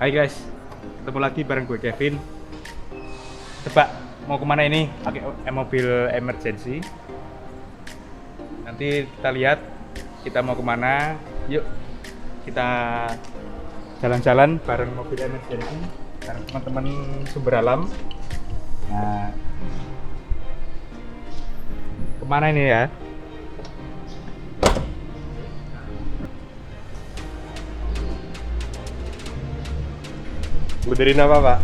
Hai guys, ketemu lagi bareng gue Kevin. Tebak mau kemana ini? Pakai mobil emergency. Nanti kita lihat kita mau kemana. Yuk kita jalan-jalan bareng mobil emergency bareng teman-teman Sumber Alam. Nah, kemana ini ya? Benerin apa, Pak?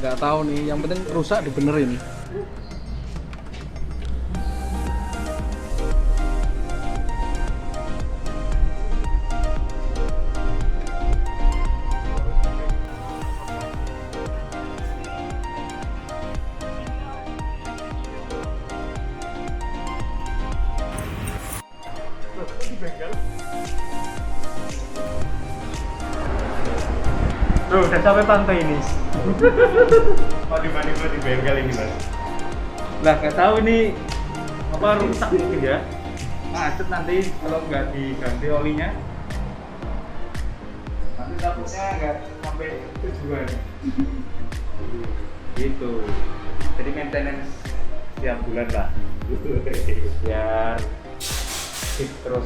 Nggak tahu nih, yang penting rusak dibenerin. Tuh, udah sampai pantai ini. Mau dimana di bengkel ini, Mas? Lah, nggak tahu ini apa rusak mungkin ya. Macet nanti kalau nggak diganti olinya. Nanti takutnya nggak sampai tujuan. Gitu. Jadi maintenance tiap bulan lah. Ya, sip terus.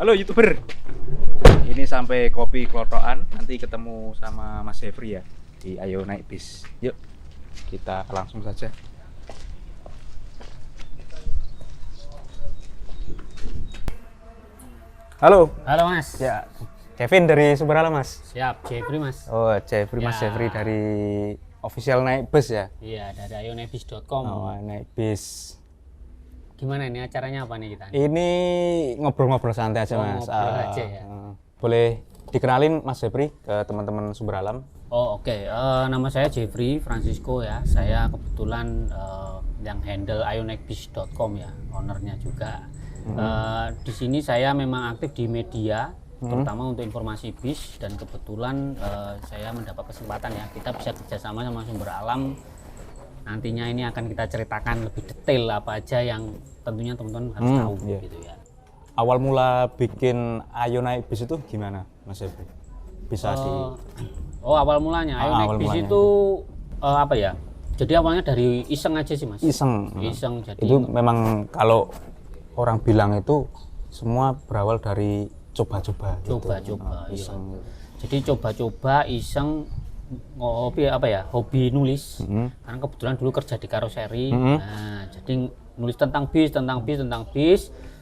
Halo YouTuber. Ini sampai Kopi Klotokan, nanti ketemu sama Mas Jeffrey ya di Ayo Naik Bis. Yuk, kita langsung saja. Halo. Halo Mas. Ya, Kevin dari Sumber Alam, Mas. Siap, Jeffrey Mas. Oh, Jeffrey, Mas Ya. Jeffrey dari official Naik Bis ya. Iya, dari ayonebis.com. Oh, Naik Bis. Gimana ini acaranya apa nih kita? Ini ngobrol-ngobrol santai aja, Oh, Mas. ngobrol aja ya. Boleh dikenalin Mas Jeffrey ke teman-teman Sumber Alam? Oh, oke. Nama saya Jeffrey Francisco ya. Saya kebetulan yang handle ayonebis.com ya, ownernya juga. Di sini saya memang aktif di media, terutama untuk informasi bis, dan kebetulan saya mendapat kesempatan ya, kita bisa kerjasama sama Sumber Alam. Nantinya ini akan kita ceritakan lebih detail apa aja yang tentunya teman-teman harus tahu iya. gitu ya. Awal mula bikin Ayo Naik Bis itu gimana, Mas Jeffrey? Bisa di Oh, awal mulanya Ayo awal Naik Bis mulanya itu apa ya? Jadi awalnya dari iseng aja sih, Mas. iseng. Iseng, jadi Itu memang kalau orang bilang itu semua berawal dari coba-coba. gitu. coba-coba. Iya. Iseng. Jadi coba-coba iseng hobi apa ya? Hobi nulis. Karena kebetulan dulu kerja di karoseri. Nah, jadi nulis tentang bis.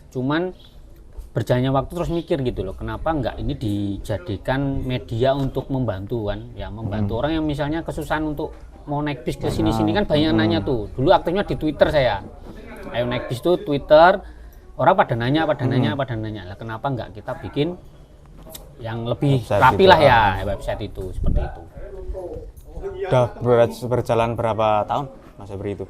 Cuman berjalannya waktu terus mikir gitu loh, kenapa enggak ini dijadikan media untuk membantu kan? Ya, membantu orang yang misalnya kesusahan untuk mau naik bis ke sini-sini kan banyak yang nanya tuh. Dulu aktifnya di Twitter saya. Ayo Naik Bis tuh Twitter. Orang pada nanya. Lah kenapa enggak kita bikin yang lebih Website rapi gitu, lah ya, website itu seperti itu. Udah berjalan berapa tahun Mas Jeffrey itu?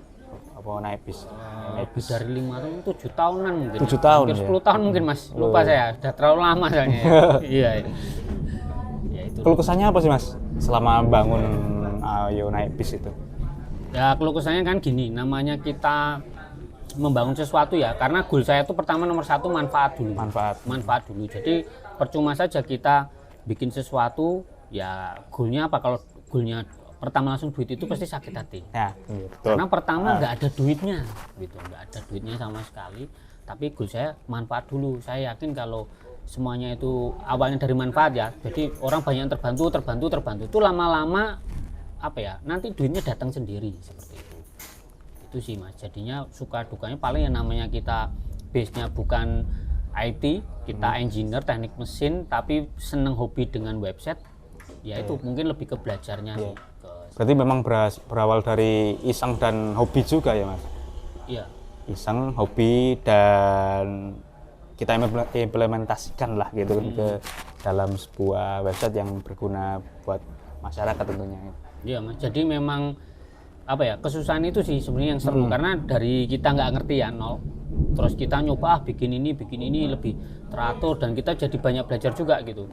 Apa Naik Bis? Naik Bis. Dari 5 tahun, 7 tahunan mungkin. 7 tahun Hampir ya? 10 tahun mungkin Mas. Lupa saya, sudah terlalu lama soalnya. Iya. Ya itu. Keluh kesahnya apa sih, Mas? Selama bangun Ayo Naik Bis itu? Ya keluh kesahnya kan gini, namanya kita membangun sesuatu ya, karena goal saya itu pertama nomor satu manfaat dulu. Jadi percuma saja kita bikin sesuatu ya, goalnya apa? Kalau goalnya pertama langsung duit itu pasti sakit hati Ya, betul. karena pertama nggak ada duitnya gitu, nggak ada duitnya sama sekali. Tapi goal saya manfaat dulu. Saya yakin kalau semuanya itu awalnya dari manfaat ya, jadi orang banyak yang terbantu itu lama-lama apa ya, nanti duitnya datang sendiri seperti itu sih Mas. Jadinya suka dukanya paling yang namanya kita base-nya bukan IT, kita engineer teknik mesin tapi seneng hobi dengan website ya, itu mungkin lebih ke belajarnya sih. Berarti memang berawal dari iseng dan hobi juga ya, Mas? Iya. Iseng, hobi, dan kita implementasikan lah gitu kan ke dalam sebuah website yang berguna buat masyarakat tentunya. Iya Mas, jadi memang apa ya, kesusahan itu sih sebenarnya yang seru karena dari kita nggak ngerti ya nol, terus kita nyoba bikin ini lebih teratur dan kita jadi banyak belajar juga gitu.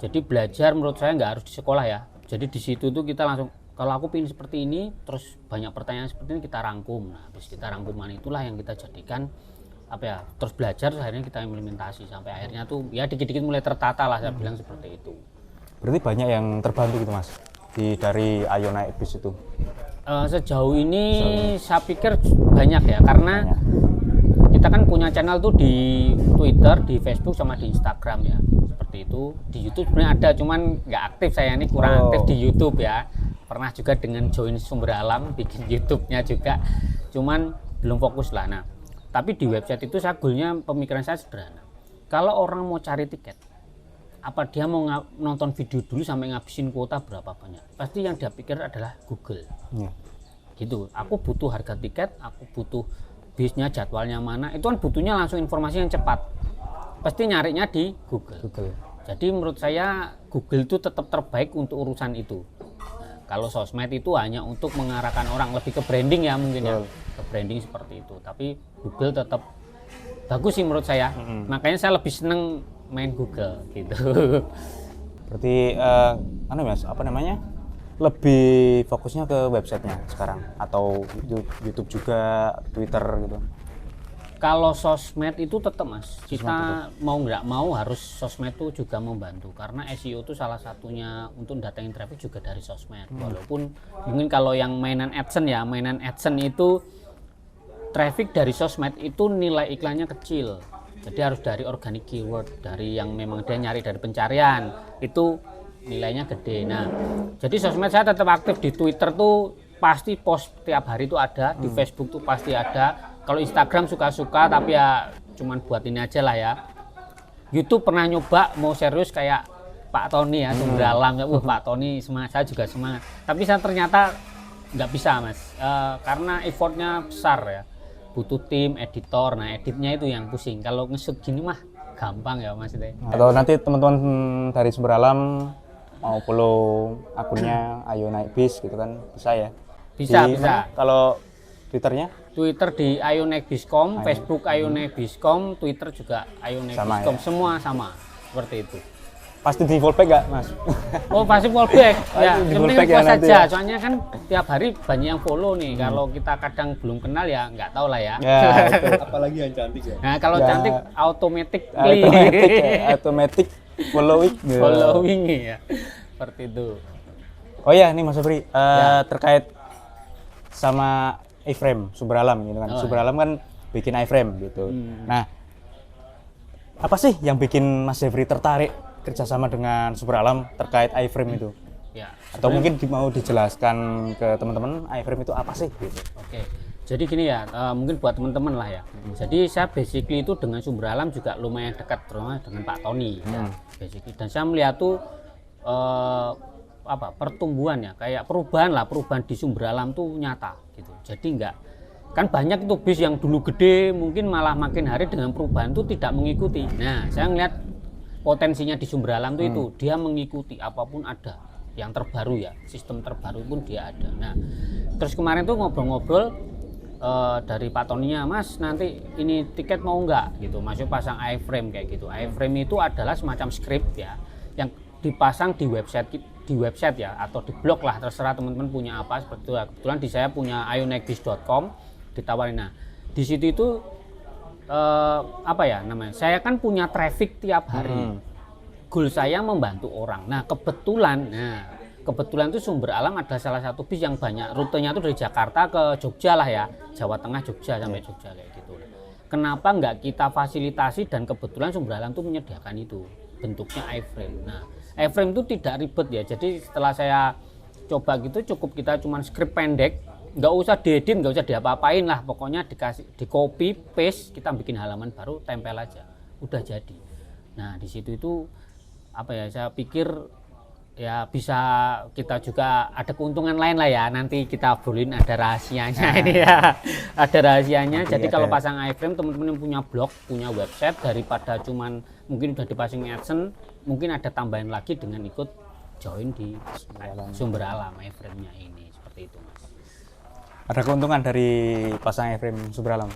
Jadi belajar menurut saya nggak harus di sekolah ya. Jadi di situ tuh kita langsung kalau aku pingin seperti ini, terus banyak pertanyaan seperti ini kita rangkum. Nah, habis kita rangkuman itulah yang kita jadikan apa ya, terus belajar akhirnya kita implementasi sampai akhirnya tuh ya dikit-dikit mulai tertata lah, saya bilang seperti itu. Berarti banyak yang terbantu gitu Mas dari Ayo Naik Bis itu. Sejauh ini saya pikir banyak ya, karena kita kan punya channel tuh di Twitter, di Facebook sama di Instagram ya, seperti itu. Di YouTube sebenarnya ada, cuman nggak aktif, saya ini kurang aktif di YouTube ya. Pernah juga dengan join Sumber Alam bikin YouTube-nya juga, cuman belum fokus lah. Nah, tapi di website itu saya goalnya, pemikiran saya sederhana. Kalau orang mau cari tiket, apa dia mau nonton video dulu sampai ngabisin kuota berapa banyak? Pasti yang dia pikir adalah Google. Gitu. Aku butuh harga tiket, aku butuh bisnya, jadwalnya mana. Itu kan butuhnya langsung informasi yang cepat. Pasti nyarinya di Google. Jadi menurut saya Google itu tetap terbaik untuk urusan itu. Nah, kalau sosmed itu hanya untuk mengarahkan orang lebih ke branding ya mungkin ya. Ke branding seperti itu. Tapi Google tetap bagus sih menurut saya. Makanya saya lebih seneng main Google gitu. Berarti Mas, apa namanya? Lebih fokusnya ke websitenya sekarang atau YouTube juga, Twitter gitu. Kalau sosmed itu tetap Mas, kita mau nggak mau harus sosmed itu juga membantu karena SEO itu salah satunya untuk datangin traffic juga dari sosmed. Walaupun mungkin kalau yang mainan AdSense itu traffic dari sosmed itu nilai iklannya kecil. Jadi harus dari organic keyword, dari yang memang dia nyari dari pencarian, itu nilainya gede. Nah, jadi sosmed saya tetap aktif. Di Twitter tuh pasti post tiap hari itu ada, di Facebook tuh pasti ada. Kalau Instagram suka-suka, tapi ya cuman buat ini aja lah ya. YouTube pernah nyoba mau serius kayak Pak Tony ya, Sumber Alam. Pak Tony semangat, saya juga semangat. Tapi saya ternyata nggak bisa Mas, karena effortnya besar ya. Butuh tim, editor, nah editnya itu yang pusing. Kalau nge-shoot gini mah gampang ya Mas. Atau nanti teman-teman dari Sumber Alam mau follow akunnya Ayo Naik Bis gitu kan, bisa ya? Bisa. Kalau Twitternya? Twitter di Ayo Naik Biscom, Facebook Ayo Naik Biscom, Twitter juga Ayo Naik Sama Biscom, ya? semua sama seperti itu. Pasti di fallback nggak Mas? Oh pasti fallback, ya. Di Yang penting fallback ya puas nanti saja, ya? soalnya kan tiap hari banyak yang follow nih. Kalau kita kadang belum kenal ya nggak tahu lah ya. Ya, itu. Apalagi yang cantik ya. Nah kalau Ya. cantik automatic automatic following. following ya, seperti itu. Oh ya, nih Mas Sobri, Ya. terkait sama iframe Sumber Alam gitu kan. Oh, Sumber Alam kan bikin iframe gitu. Nah, apa sih yang bikin Mas Jeffrey tertarik kerjasama dengan Sumber Alam terkait iframe itu? Ya. Atau mungkin mau dijelaskan ke teman-teman iframe itu apa sih? Gitu. Oke, jadi gini ya, mungkin buat teman-teman lah ya. Jadi saya basically itu dengan Sumber Alam juga lumayan dekat terutama dengan Pak Tony ya, basically. Dan saya melihat tuh pertumbuhan ya, kayak perubahan di Sumber Alam tuh nyata gitu. Jadi enggak, kan banyak itu bis yang dulu gede mungkin malah makin hari dengan perubahan tuh tidak mengikuti. Nah, saya ngeliat potensinya di Sumber Alam tuh itu dia mengikuti apapun ada. Yang terbaru ya, sistem terbaru pun dia ada. Nah, terus kemarin tuh ngobrol-ngobrol dari Pak Tony-nya, Mas nanti ini tiket mau nggak gitu, masuk pasang iframe kayak gitu. Iframe itu adalah semacam script ya, yang dipasang di website ya, atau di blog lah, terserah teman-teman punya apa seperti itu. Kebetulan di saya punya ayonaikbis.com, ditawarin. Nah, di situ itu saya kan punya traffic tiap hari. Goal saya membantu orang. Nah, kebetulan itu Sumber Alam adalah salah satu bis yang banyak rutenya itu dari Jakarta ke Jogja lah ya, Jawa Tengah, Jogja sampai Jogja kayak gitu. Kenapa nggak kita fasilitasi, dan kebetulan Sumber Alam itu menyediakan itu bentuknya iframe. Nah, iframe itu tidak ribet ya. Jadi setelah saya coba gitu, cukup kita cuman script pendek, nggak usah diedit, nggak usah diapa-apain lah. Pokoknya di copy paste, kita bikin halaman baru, tempel aja, udah jadi. Nah, di situ itu saya pikir ya bisa kita juga ada keuntungan lain lah ya, nanti kita obrolin, ada rahasianya ini ya, ada rahasianya. Jadi kalau pasang iframe, teman-teman yang punya blog, punya website, daripada cuman mungkin udah dipasang AdSense, mungkin ada tambahan lagi dengan ikut join di Sumber Alam iframe-nya ini, seperti itu Mas. Ada keuntungan dari pasang iFrame Super Alam?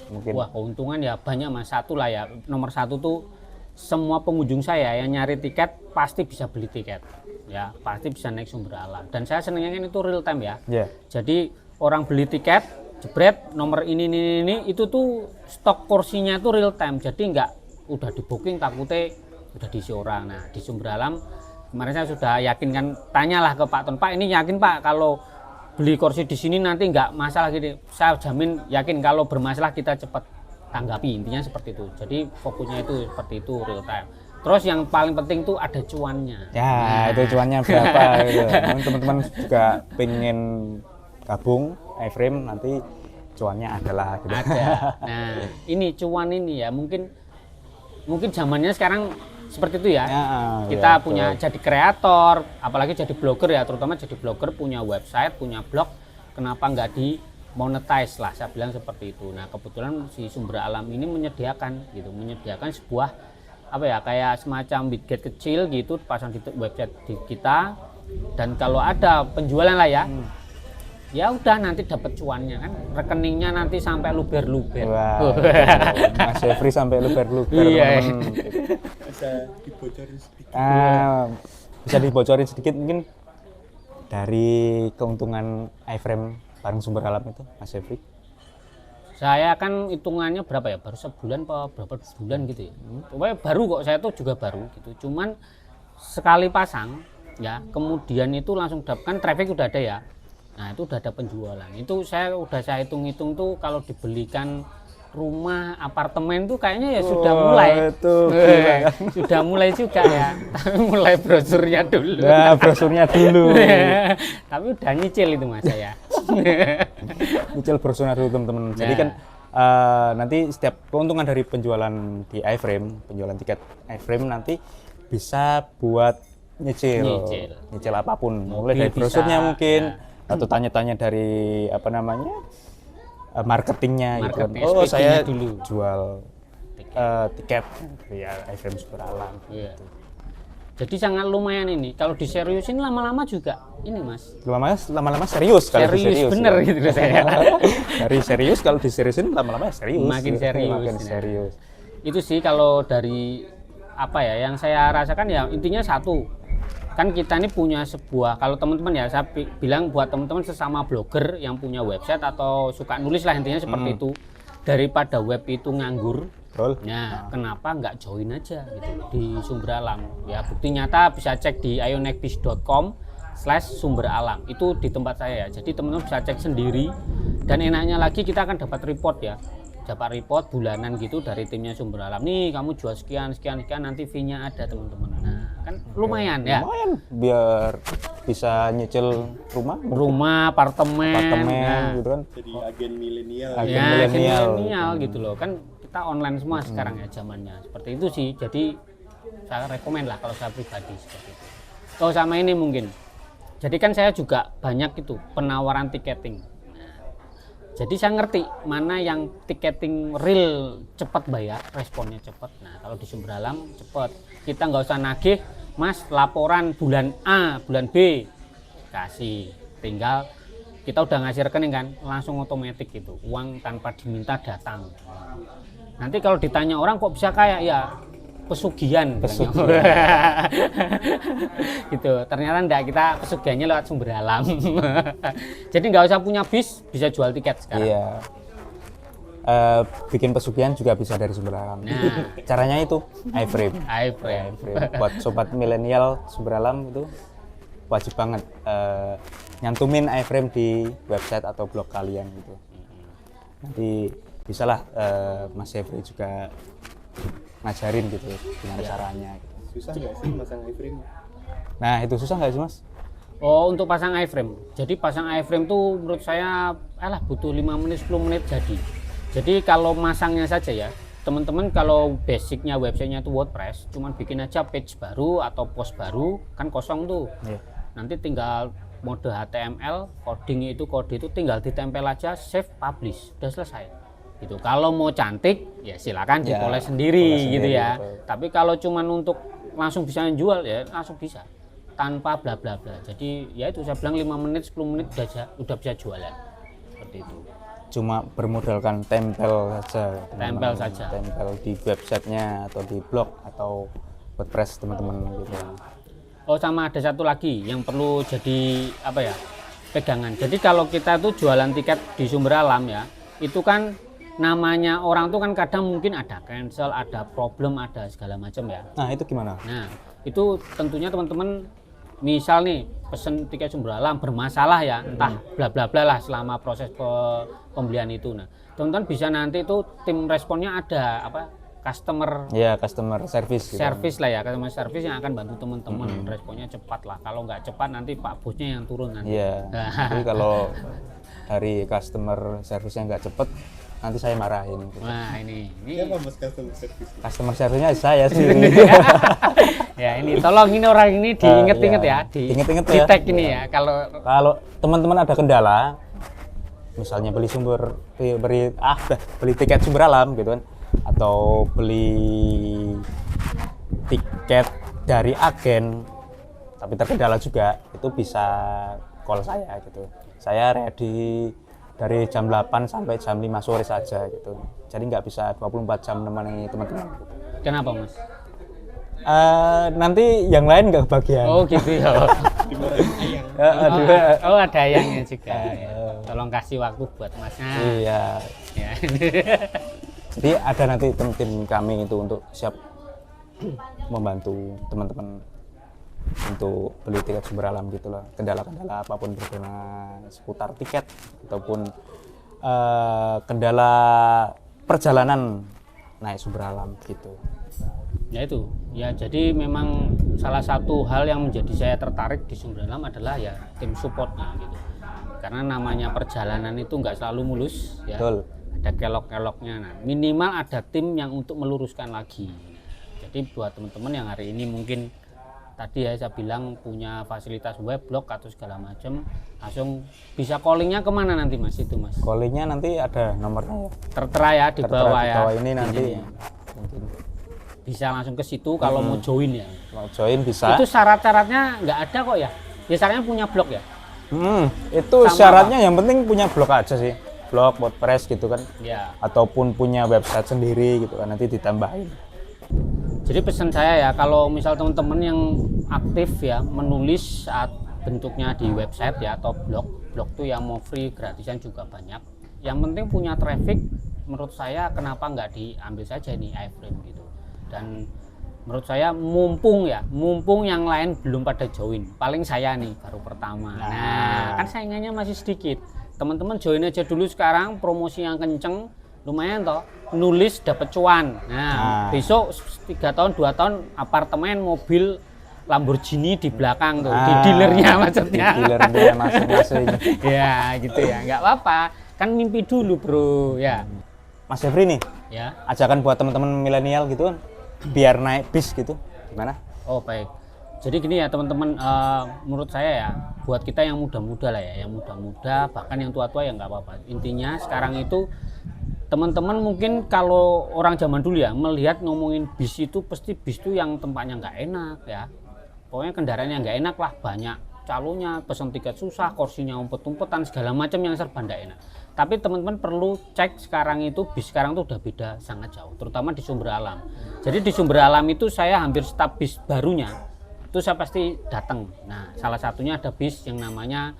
Mungkin. Wah, keuntungan ya banyak Mas. Satu lah ya, nomor satu tuh semua pengunjung saya yang nyari tiket pasti bisa beli tiket. Ya, pasti bisa naik Sumber Alam. Dan saya senengnya kan itu real time ya. Yeah. Jadi orang beli tiket, jebret nomor ini itu tuh stok kursinya itu real time. Jadi nggak udah di booking takutnya udah diisi orang. Nah, di Sumber Alam kemarin saya sudah yakin kan, tanyalah ke Pak Ton, Pak ini yakin Pak kalau beli kursi di sini nanti nggak masalah gini. Saya jamin yakin kalau bermasalah kita cepat tanggapi, intinya seperti itu. Jadi fokusnya itu seperti itu real time. Terus yang paling penting tuh ada cuannya. Ya, itu cuannya berapa gitu. Mungkin teman-teman juga pengen gabung iFrame, nanti cuannya adalah gitu. Ada. Nah, ini cuan ini ya mungkin zamannya sekarang seperti itu ya. Kita ya, punya jadi kreator, apalagi jadi blogger ya, terutama jadi blogger punya website, punya blog, kenapa nggak di monetize lah, saya bilang seperti itu. Nah, kebetulan si Sumber Alam ini menyediakan sebuah apa ya, kayak semacam widget kecil gitu pasang di website di kita, dan kalau ada penjualan lah ya, ya udah nanti dapat cuannya kan, rekeningnya nanti sampai luber-luber. Wow. Mas Jeffrey sampai luber-luber. Iya. Bisa dibocorin sedikit. Bisa dibocorin sedikit mungkin dari keuntungan iFrame bareng Sumber Alam itu, Mas Jeffrey? Saya kan hitungannya berapa ya, baru sebulan apa berapa bulan gitu ya. Pokoknya baru kok, saya tuh juga baru gitu. Cuman sekali pasang ya, kemudian itu langsung dapatkan traffic udah ada ya. Nah, itu udah ada penjualan. Itu saya hitung-hitung tuh kalau dibelikan rumah, apartemen tuh kayaknya ya sudah mulai. Sudah mulai juga ya. Tapi mulai brosurnya dulu. Nah, brosurnya dulu. Tapi udah nyicil itu Mas saya. Nyicil brosurnya dulu teman-teman. Jadi kan nanti setiap keuntungan dari penjualan di iFrame, penjualan tiket iFrame nanti bisa buat nyicil apapun. Mulai dari brosurnya mungkin, atau tanya-tanya dari apa namanya, marketingnya gitu kan. Oh, saya dulu jual tiket ya iFrame Super Alam. Iya. Jadi sangat lumayan ini. Kalau diseriusin lama-lama juga ini Mas. Lama-lama serius kalau serius bener ya. Gitu saya. Dari serius kalau diseriusin lama-lama serius. Makin serius. Serius. Itu sih kalau dari apa ya yang saya rasakan ya, intinya satu. Kan kita ini punya sebuah, kalau teman-teman ya saya bilang buat teman-teman sesama blogger yang punya website atau suka nulis lah, intinya seperti itu. Daripada web itu nganggur, nah kenapa nggak join aja gitu di Sumber Alam ya. Bukti nyata bisa cek di ionekbis.com/sumberalam, itu di tempat saya ya. Jadi teman-teman bisa cek sendiri, dan enaknya lagi kita akan dapat report ya, dapat report bulanan gitu dari timnya Sumber Alam. Nih kamu jual sekian nanti fee-nya ada teman-teman. Nah kan lumayan ya, lumayan biar bisa nyicil rumah, apartemen nah, gitu kan. Jadi agen milenial. Agen ya, milenial gitu loh kan, kita online semua sekarang ya zamannya seperti itu sih. Jadi saya rekomen lah kalau saya pribadi seperti itu. Kalau sama ini mungkin, jadi kan saya juga banyak itu penawaran tiketing. Jadi saya ngerti mana yang tiketing real cepat bayar, responnya cepat. Nah kalau di Sumber Alam cepat, kita nggak usah nagih, Mas laporan bulan A, bulan B, kasih. Tinggal kita udah ngasih rekening kan, langsung otomatis gitu, uang tanpa diminta datang. Nanti kalau ditanya orang kok bisa kaya, ya pesugihan. Gitu. Ternyata enggak, kita pesugihannya lewat Sumber Alam. Jadi nggak usah punya bis, bisa jual tiket sekarang. Iya. Bikin pesugihan juga bisa dari Sumber Alam. Nah, Caranya itu iFrame. Buat sobat milenial Sumber Alam itu wajib banget nyantumin iFrame di website atau blog kalian gitu. Nanti bisalah Mas Jeffrey juga ngajarin gitu gimana caranya gitu. Susah nggak sih masang iFrame? Nah itu susah nggak sih Mas? Oh, untuk pasang iFrame. Jadi pasang iFrame tuh menurut saya butuh 5 menit 10 menit jadi. Jadi kalau masangnya saja ya, teman-teman kalau basicnya websitenya itu WordPress, cuman bikin aja page baru atau post baru, kan kosong tuh. Yeah. Nanti tinggal mode HTML, kode itu tinggal ditempel aja, save, publish, udah selesai. Gitu. Kalau mau cantik ya silakan dipoles sendiri gitu ya. Betul. Tapi kalau cuman untuk langsung bisa jual ya langsung bisa tanpa bla bla bla. Jadi ya itu saya bilang 5 menit 10 menit udah bisa jualan. seperti itu. Cuma bermodalkan tempel saja. Tempel teman-teman. saja. Tempel di websitenya atau di blog atau WordPress teman-teman gitu. Oh, sama ada satu lagi yang perlu jadi apa ya, pegangan. Jadi kalau kita tuh jualan tiket di Sumber Alam ya, itu kan namanya orang tuh kan kadang mungkin ada cancel, ada problem, ada segala macam ya. Nah, itu gimana? Nah, itu tentunya teman-teman misal nih pesen tiket Sumber Alam bermasalah ya, entah bla bla bla lah selama proses pembelian itu. Nah, teman-teman bisa nanti itu tim responnya ada apa? Customer Ya, customer service gitu. service lah ya, customer service yang akan bantu teman-teman. Responnya cepat lah. Kalau nggak cepat nanti Pak Bosnya yang turun nanti. Iya. Jadi kalau dari customer service-nya nggak cepet, nanti saya marahin. Gitu. Wah, ini Siapa mas customer service? Customer service-nya saya sendiri. ya ini tolong ini orang ini diinget-inget Iya. ya, Diinget-inget ya. di tag ini ya. Kalau Kalau teman-teman ada kendala, misalnya beli tiket Sumber Alam gitu kan, atau beli tiket dari agen tapi terkendala juga, itu bisa call saya gitu. Saya ready dari jam 8 sampai jam 5 sore saja gitu. Jadi nggak bisa 24 jam menemani teman-teman. Gitu. kenapa Mas? Nanti yang lain nggak kebagian. Oh gitu ya. Dimarahin ayang. Oh ada ayangnya juga. Ya. Tolong kasih waktu buat Masnya. Iya. Ya. Jadi ada nanti tim kami itu untuk siap membantu teman-teman untuk beli tiket Sumber Alam gitu loh. Kendala-kendala apapun berkenaan seputar tiket ataupun kendala perjalanan naik Sumber Alam gitu. Ya itu, ya jadi memang salah satu hal yang menjadi saya tertarik di Sumber Alam adalah ya tim supportnya gitu. Karena namanya perjalanan itu nggak selalu mulus ya. Betul. Ada kelok-keloknya. Nah, minimal ada tim yang untuk meluruskan lagi. Jadi buat teman-teman yang hari ini mungkin tadi ya saya bilang punya fasilitas web, blog atau segala macam, langsung bisa callingnya kemana nanti Mas itu Mas? Callingnya nanti ada nomornya ya. Tertera ya di Tertera bawah di ya. bawah ini nanti Ini. mungkin Bisa langsung ke situ kalau mau join ya. mau join bisa. Itu syarat-syaratnya nggak ada kok ya. Biasanya punya blog ya. Itu Sama syaratnya yang penting punya blog aja sih. Blog, WordPress gitu kan. Ya. Ataupun punya website sendiri gitu kan, nanti ditambahin. Jadi pesan saya ya kalau misal teman-teman yang aktif ya menulis saat bentuknya di website ya atau blog tuh yang mau free gratisan juga banyak. Yang penting punya traffic. Menurut saya kenapa nggak diambil saja ini iframe gitu. Dan menurut saya mumpung yang lain belum pada join, paling saya nih baru pertama. Nah kan saingannya masih sedikit, teman-teman join aja dulu sekarang, promosi yang kenceng lumayan toh, nulis dapat cuan. Nah besok 3 tahun 2 tahun apartemen, mobil Lamborghini di belakang tuh, di dealernya maksudnya. Di dealernya masing-masing. Ya gitu ya, nggak apa-apa, kan mimpi dulu bro ya. Mas Jeffrey nih, Ya. ajakan buat teman-teman milenial gitu kan, biar naik bis gitu, gimana? Oh baik. Jadi gini ya teman-teman, menurut saya ya, buat kita yang muda-muda lah ya, yang muda-muda bahkan yang tua-tua ya nggak apa-apa. Intinya sekarang itu teman-teman mungkin kalau orang zaman dulu ya melihat ngomongin bis itu pasti bis itu yang tempatnya nggak enak ya. Pokoknya kendaraan yang nggak enak lah, banyak calonnya, pesen tiket susah, kursinya umpet-umpetan segala macam yang serba nggak enak. Tapi teman-teman perlu cek sekarang itu bis sekarang tuh udah beda sangat jauh, terutama di Sumber Alam. Jadi di Sumber Alam itu saya hampir setiap bis barunya itu saya pasti datang. Nah, salah satunya ada bis yang namanya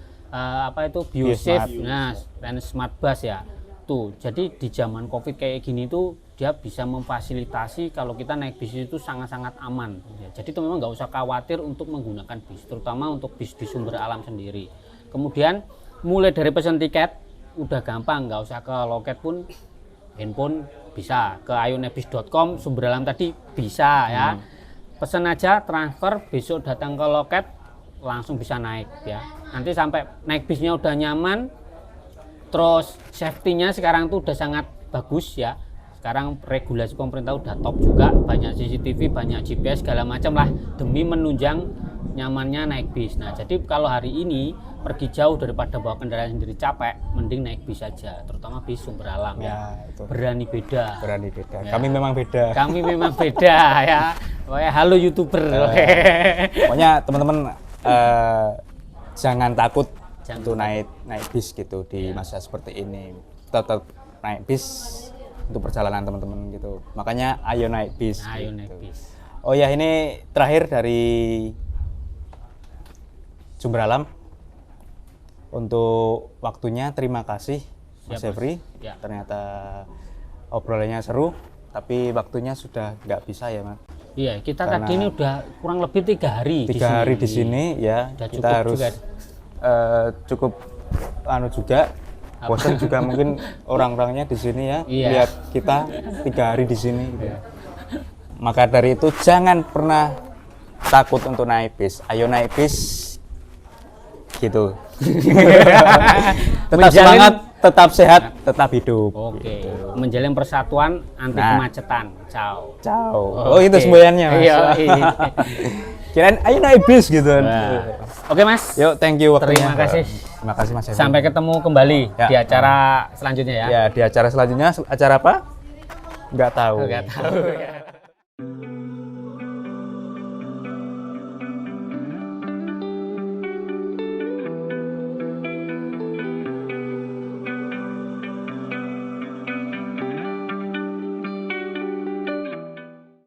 BioSafe, nah dan Smart Bus ya. Tuh, jadi di zaman Covid kayak gini tuh dia bisa memfasilitasi kalau kita naik bis itu sangat-sangat aman. Ya, jadi itu memang nggak usah khawatir untuk menggunakan bis, terutama untuk bis di Sumber Alam sendiri. Kemudian mulai dari pesan tiket udah gampang, nggak usah ke loket pun, handphone bisa ke ayonebis.com, Sumber Alam tadi bisa ya. Pesan aja, transfer, besok datang ke loket langsung bisa naik ya. Nanti sampai naik bisnya udah nyaman, terus safety-nya sekarang tuh udah sangat bagus ya. Sekarang regulasi pemerintah udah top juga, banyak CCTV, banyak GPS segala macam lah demi menunjang nyamannya naik bis. Nah, jadi kalau hari ini pergi jauh daripada bawa kendaraan sendiri capek, mending naik bis saja, terutama bis Sumber Alam ya. Itu. Berani beda. Berani beda. Ya. Kami memang beda. Kami memang beda ya. Pokoknya halo YouTuber. Pokoknya teman-teman jangan takut Jangan untuk naik bis gitu di masa seperti ini. Tetap naik bis untuk perjalanan teman-teman gitu. Makanya ayo naik bis. Ayo gitu. naik bis. Oh ya, ini terakhir dari Sumber Alam. Untuk waktunya terima kasih Mas Siap, Mas. Jeffrey. Ya. Ternyata obrolannya seru, tapi waktunya sudah nggak bisa ya Mas. Iya, kita Karena tadi ini udah kurang lebih 3 hari. 3 hari di sini ya, Udah kita cukup harus juga. cukup anu juga. Bosan juga mungkin orang-orangnya di sini ya, Iya. lihat kita 3 hari di sini. Gitu. Maka dari itu jangan pernah takut untuk naik bis. Ayo naik bis, gitu. Tetap Menjalin- semangat, tetap sehat, tetap hidup. Oke. Menjalin persatuan anti Nah. kemacetan. Ciao. Ciao. Oh, itu Oke. semboyannya Mas. Iya, iya. Kirain ayo naik bis gitu. Nah. Oke Mas. Yuk, thank you waktunya. Terima kasih. Terima kasih Mas Evi. Sampai ketemu kembali Ya. di acara selanjutnya ya. Ya, di acara selanjutnya, acara apa? Nggak tahu. Nggak tahu.